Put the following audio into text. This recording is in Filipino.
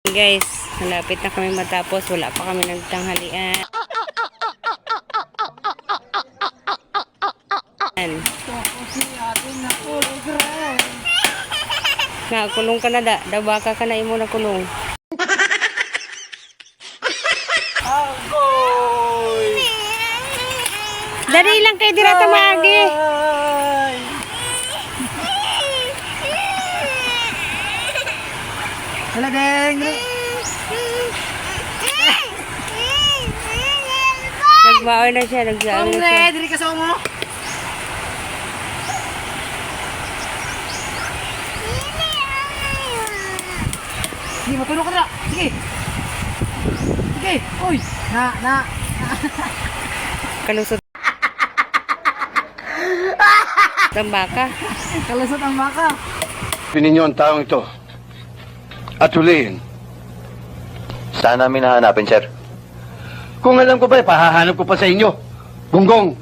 Guys, malapit na kami matapos. Wala pa kami nagtanghalian. Nga, kulong ka na da. Dabaka ka na imo na kulong. Dari lang kay dirata maagi. Wala deng. Nagbaoy na siya, nagsabi na siya. Diri ka sa mo. Sige, matulog ka na. Sige. Sige. Uy. Na. Kalusot. Tambaka. Kalusot ang baka. Pinin niyo ang taong ito at hulihin. Saan namin hahanapin, sir? Kung alam ko ba, pahahanap ko pa sa inyo. Gonggong!